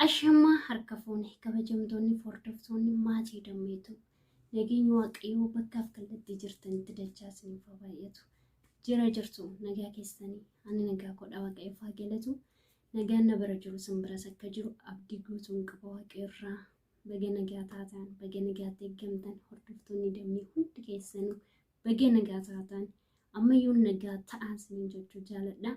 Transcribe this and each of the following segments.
Ashama harka fuune kabajamtoonni fordoftoonni maatii dammeetu nageenya waaqayyoo bakkaaf kallattii jirtanitti dachaa isiniif haa baay'atu. Jira jirtu nagaa keessanii ani nagaa godha waaqayyoof haa galatu. Nagaan na bira jiru sin biras akka jiru abdii guutuun qaba waaqayyoorraa. Baga nagaa taatan baga nagaatti eeggamtan hordoftoonni dammee hundi keessanuu baga nagaa taatan ammayyuu nagaa ta'aa isiniin jechuu jaaladha.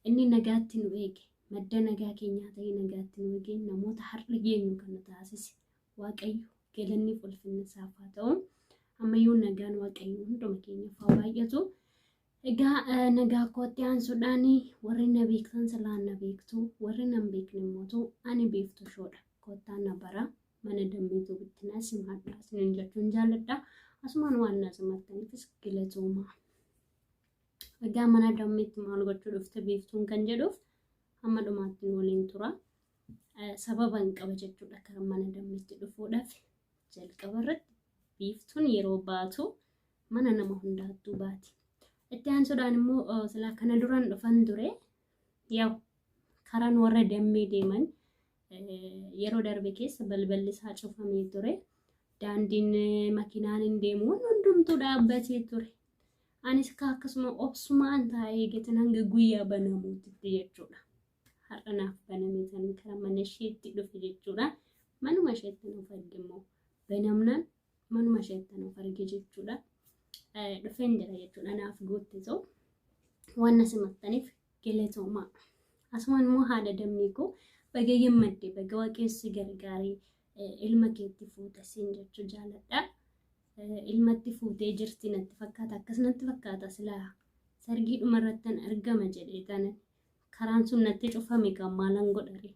Inni nagaatti nu eege. Madda nagaa keenyaa ta'ee nagaatti nu eege namoota har'a geenyu kan taasise waaqayyo galanni ulfinni isaaf haa ta'u. Ammayyuu nagaan waaqayyo hunduma keenyaaf haa baay'atu. Egaa nagaa kootti aansuudhaan warri na beektan salaan na beektu warri na beekne immoo ani beektu shoodha. Koottaan na bara mana dammeetu bittinaa simaadhaa isiniin jechuun jaaladha. Asumaan waan na simattaniifis galatooma. Egaa mana dammeetti maal gochuu dhufte beektuun kan jedhuuf amma dhumaatti waliin tura. Sababan qaba jechuudha kan mana dammeetti dhufuudhaaf jalqaba irratti biiftuun yeroo baatu mana nama hundaattuu baati. Itti aansuudhaan immoo silaa kana duraan dhufan ture yaw karaan warra dammee deeman yeroo darbe keessa balballi isaa cufamee ture. Daandiin makiinaan hin deemu hundumtuu dhaabbatee ture. Anis akkasuma obsumaan taa'ee eegateen hanga guyyaa banamuutti jechuudha. Har'anaaf banamee kan karaa mana isheetti dhufe jechuudha. Manuma isheetti nuuf arge immoo banamnaan manuma isheetti nuuf arge jechuudha. Dhufeen jira jechuudha naaf gootte ta'u waan na simattaniif galatoomaa. Asumaan immoo haadha dammee koo baga gammadde baga waaqessi gargaaree ilma keetti fuute siin jechuu jaaladha. Ilmatti fuutee jirti natti fakkaata akkas natti fakkaata silaa sargii dhumarrattan argama jedhee tanan karaan sun natti cufame kan maalan godhare.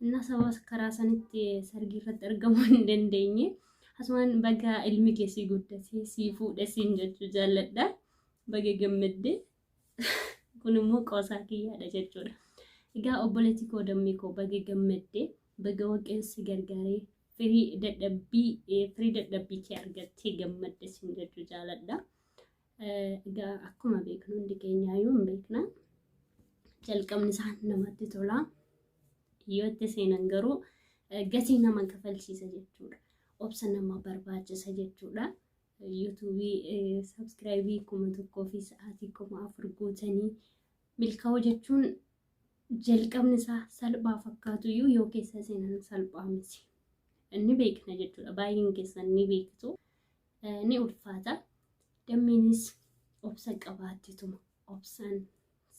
Inna sabas karaa sanitti sargii irratti argamuu hin dandeenye. Asumaan baga ilmi keessi guddatee sii fuudhe siin jechuu jaaladha. Baga gammadde kun immoo qoosaa kiyyaadha jechuudha. Egaa obboleetti koo dammee koo baga gammadde baga waaqessi gargaaree firii dadhabbii kee argattee gammadde siin jechuu jaaladha. Egaa akkuma beeknu hundi keenyaayyuu hin beekna. Jalqabni isaa namatti tola. Yoo itti seenan garuu gatii nama kafalchiisa jechuudha. Obsa nama barbaachisa jechuudha. YouTubii subscribe 1,000 fi sa'aatii 4,000 gootanii milkaa'uu jechuun jalqabni isaa salphaa fakkaatu iyyuu yoo keessa seenan salphaa miti. Inni beekna jechuudha. Baay'een keessan ni beektu. Ni ulfaata. Dammeenis obsa qabaatituma. Obsaan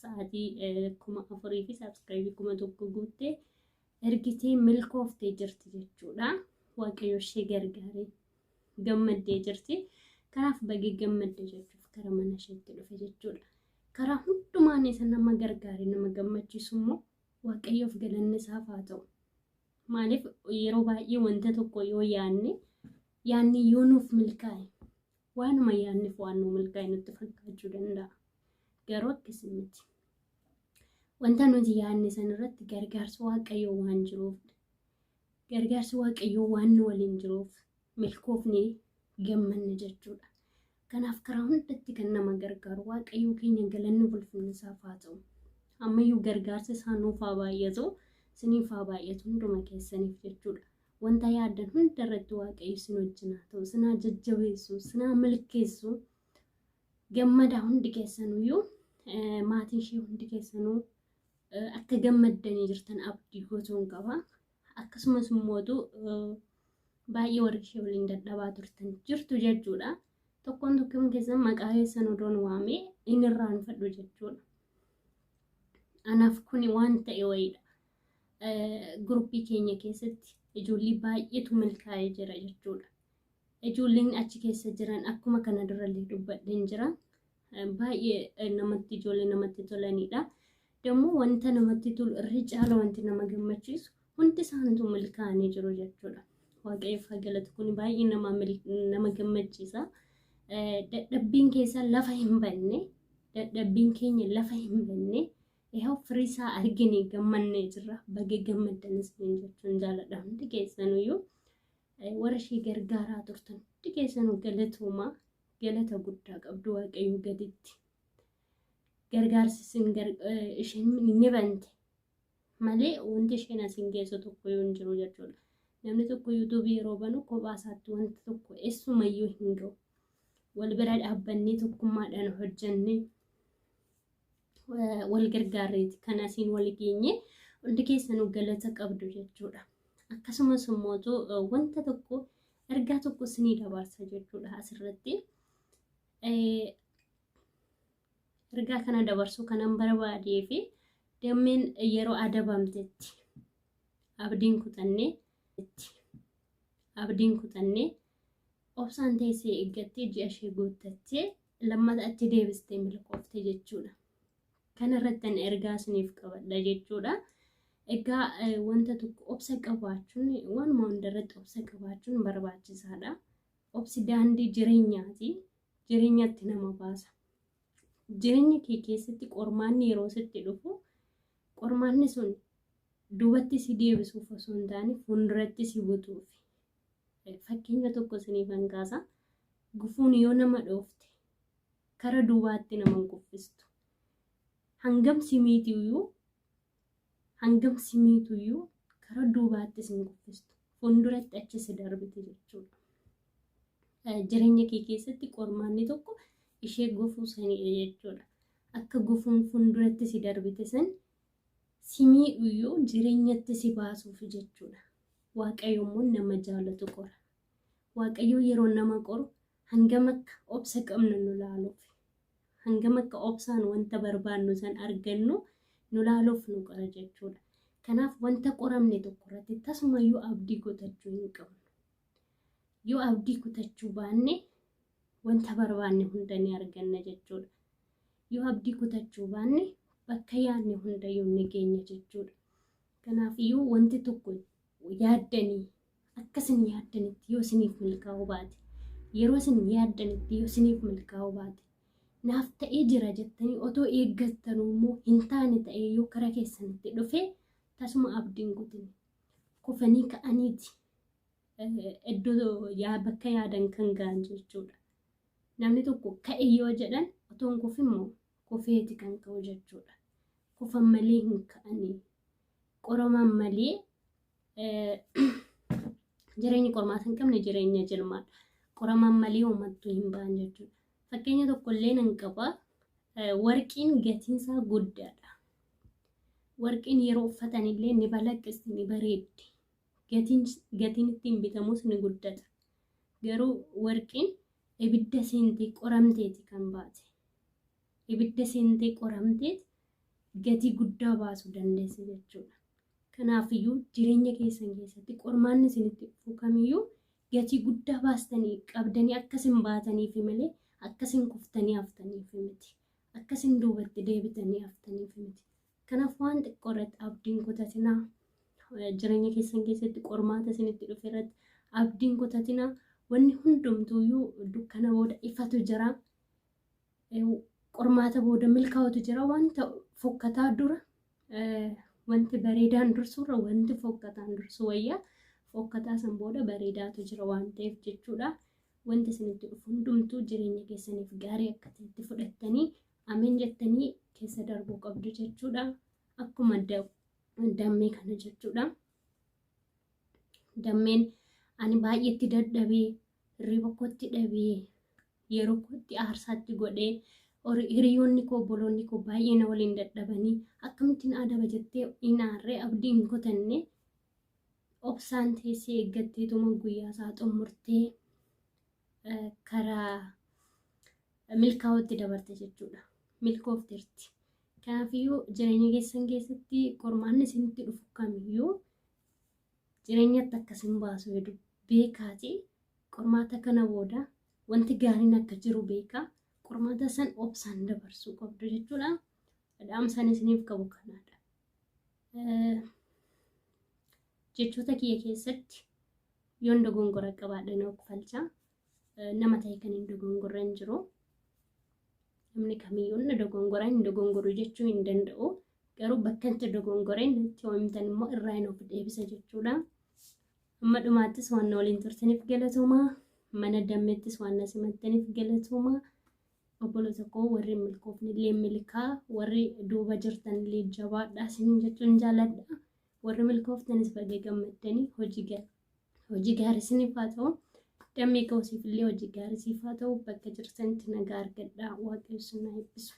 sa'aatii 4,000 fi subscribe 1,000 goottee ergitee milkooftee jirti jechuudha. Waaqayyo ishee gargaaree gammaddee jirti. Kanaaf baga gammadde jechuuf karaa mana isheetti dhufe jechuudha. Karaa hundumaan isa nama gargaaree nama gammachiisu immoo waaqayyoof galanni isaaf haa ta'u. Maaliif yeroo baay'ee wanta tokko yoo yaanni yoo nuuf milkaa'e waanuma yaanniif waan nu milkaa'e nutti fakkaachuu danda'a. Garuu akkasii miti. Wanta nuti yaanne sanarratti gargaarsa waaqayyoo waan jiruuf gargaarsi waaqayyoo waan nu waliin jiruuf milkoofnee gammanne jechuudha. Kanaaf karaa hundatti kan nama gargaaru waaqayyoo keenya galanni ulfinni isaaf haa ta'u. Ammayyuu gargaarsa isaa nuuf haa baay'atu. Siniif haa baay'atu hunduma keessaniif jechuudha. Wanta yaaddan hunda irratti waaqayyo sin wajjin haa ta'u. Sinaa jajjabeessu, sinaa milkeessu. Gammadaa hundi keessanuyyuu maatiin ishee hundi keessanuu akka gammaddanii jirtan abdii gootuun qaba. Akkasumas immoo baay'ee warri ishee waliin dadhabaa turtan jirtu jechuudha. Tokkoon keessan maqaa keessan odoon waamee inni irraan fadhu jechuudha. Anaaf kuni waan ta'e wayiidha. Gruppii keenya keessatti ijoollee baay'eetu milkaa'ee jira jechuudha. Ijoolleen achi keessa jiran akkuma kana durallee dubbadheen jira. Baay'ee namatti ijoollee namatti tolanidha. Demmoo wanta namatti tolu irra caala wanti nama gammachiisu hundi isaaniitu milkaa'anii jiru jechuudha. Waaqayyoof haa galatu kun baay'ee nama gammachiisa. Dadhabbiin keessa lafa hin banne, dadhabbiin keenya lafa hin banne. Yoo firii isaa argine gammannee jirra. Baga gammaddanis jechuun jaaladha hundi keessanuyyuu. Warra ishee gargaaraa turtan hundi keessanuu galatoomaa galata guddaa qabdu waaqayyoo gaditti. Gargaarsi isheen ni bante malee wanti isheen asiin geessu tokko yoo hin jiru jechuudha. Namni tokko yuutuubii yeroo banu kophaa isaatti wanta tokko eessumayyuu hin ga'u. Wal bira dhaabbannee tokkummaadhaan hojjannee wal gargaarreeti kan asiin wal geenye hundi keessanuu galata qabdu jechuudha. Akkasumas immoo wanta tokko ergaa tokko isinii dabarsa jechuudha asirratti. Ergaa kana dabarsuu kanan barbaadee fi dammeen yeroo adabamtetti abdiin kutannee obsaan teessee eeggattee ji'a ishee guuttattee lammata achi deebistee milkoofte jechuudha. Kanarratti ergaa isiniif qabadha jechuudha. Egaa wanta tokko obsa qabaachuun waanuma hundarratti obsa qabaachuun barbaachisaadha. Obsi daandii jireenyaati. Jireenyatti nama baasa. Jireenya kee keessatti qormaanni yeroo sitti dhufu qormaanni sun duubatti si deebisuuf osoo hin taane fuulduratti si butuuf. Fakkeenya tokko isiniif kaasa. Gufuun yoo nama dhoofte kara duubaatti nama kuffistu. Hangam simiituyyuu kara duubaatti si kuffistu. Fuulduratti achi si darbite jechuudha. Jireenya kee keessatti qormaanni tokko ishee gufuu sanidha jechuudha. Akka gufuun fuulduratti si darbite san simiidhuyyuu jireenyatti si baasuuf jechuudha. Waaqayyo immoo nama jaalatu qora. Waaqayyo yeroo nama qoru hangam akka obsa qabnu nu laaluuf. Hangam akka obsaan wanta barbaannu san argannu nu laaluuf nu qora jechuudha. Kanaaf wanta qoramne tokko irratti tasumayyuu abdii kutachuu hin qabnu. Yoo abdii kutachuu baanne wanta barbaanne hunda ni arganna jechuudha. Yoo abdii kutachuu baanne bakka yaadne hundayyuu ni geenya jechuudha. Kanaafiyyuu wanti tokko yaaddanii akkasin yaaddanitti yoo isiniif milkaa'uu baate, yeroo isin yaaddanitti yoo isiniif milkaa'uu baate, naaf ta'ee jira jettanii otoo eeggattanuu immoo hin taane ta'ee yoo kara keessanitti dhufe tasuma abdiin kutin kufanii ka'aniiti iddoo bakka yaadan kan ga'an jechuudha. Namni tokko ka'e yoo jedhan otoo hin kufimmoo kufeeti kan ka'u jechuudha. Kufan malee hin ka'anii qoraman malee jireenyi qormaata hin qabne jireenya jilmaadha. Qoraman malee uumattuu hin ba'an jechuudha. Fakkeenya tokkollee nan qaba. Warqiin gatiinsaa guddaadha. Warqiin yeroo uffatanillee ni balaqqisi ni bareeddi. Gatiin ittiin bitamus ni guddata. Garuu warqiin ibidda seentee qoramteeti kan baate. Ibidda seentee qoramteeti gatii guddaa baasuu dandeessi jechuudha. Kanaafiyyuu jireenya keessan keessatti qormaanni isinitti dhufu kamiyyuu gatii guddaa baastanii qabdanii akkasin baataniif malee akkasin kuftanii haftaniif miti. Akkasin duubatti deebitanii haftaniif miti. Kanaaf waan xiqqoo irratti abdiin kutatinaa. Jireenya keessan keessatti qormaata isinitti dhufe irratti abdiin kutatinaa. Wanni hundumtuuyyuu dukkana booda ifatu jira. Qormaata booda milkaa'utu jira. Wanta fokkataa dura wanti bareedaan dursurra wanti fokkataan dursu wayyaa. Fokkataa san booda bareedaatu jira waan ta'eef jechuudha. Wanti isinitti dhufu hundumtuu jireenya keessaniif gaarii akka ta'etti fudhattanii ameen jettanii keessa darbuu qabdu jechuudha. Akkuma dammee kana jechuudha. Dammeen ani baay'eetti dadhabee hirriba kootti dhabee yeroo kootti aarsaatti godhee hiriyoonni koo obboloonni koo baay'ee na waliin dadhabanii akkamittiin adaba jettee hin aarree abdii hin kutanne obsaan teessee eeggatteetuma guyyaa isaa xumurtee karaa milkaa'utti dabarte jechuudha. Milkoofteerti. Kanaafiyyuu jireenya keessan keessatti qormaanni isinitti dhufu kamiyyuu jireenyatti akkasin baasu hedduu beekaati. Qormaata kana booda wanti gaariin akka jiru beekaa. Qormaata san obsaan dabarsuu qabdu jechuudha. Dhaamsaan isiniif qabu kanaadha. Jechoota kiyya keessatti yoon dogongora qabaadhe na falcha. Nama ta'e kan hin dogongorre hin jiru. Namni kamiyyuu na dogongora hin dogongoru jechuu hin danda'u. Garuu bakka itti dogongoreen itti himtan immoo irraa hin of deebisa jechuudha. Amma dhumaattis waan waliin turtaniif galatooma. Mana dammeettis waan simattaniif galatooma. obboloota koo warri milkoofni illee milikaa warri duuba jirtan illee jabaadhaa isiniin jechuun jaaladha. Warri milkooftanis baga gammaddanii hojii gaarii isiniif haa ta'u. Dammee ka'uusiif illee hojii gaarii siif haa ta'u. Bakka jirtanitti nagaa argadhaa. Waaqayyo isin haa eebbisu.